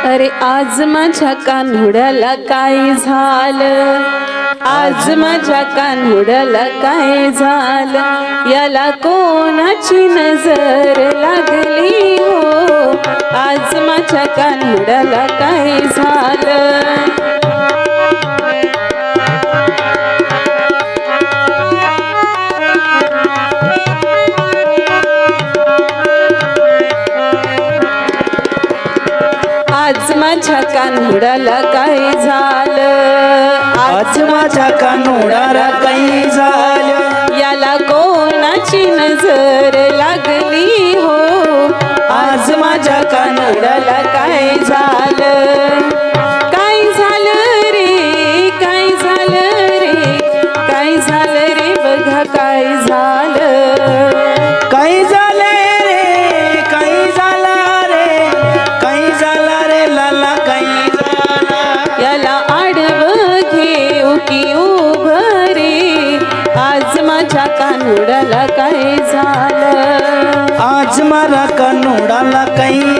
अरे आज माझ्या कान्हुड्याला काय झालं, आज माझ्या कान्हुड्याला काय झालं, याला कोणाची नजर लागली हो, आज माझ्या कान्हुड्याला काय झालं. आज माझ्या कान्हुड्याला काय झालं, आज माझ्या कान्हुड्याला काही झालं, याला कोणाची नजर लागली हो, आज माझ्या कान्हुड्याला काय झालं. काय झालं रे, काय झालं रे, काय झालं रे, बघा काय झालं. काही झाले रे, काही झाला रे, काही झाला रे लाला, काही झाला. याला आडवं घेऊ की उभं रे, आज माझ्या कान्हुड्याला काय झालं. आज मला कान्हुड्याला काही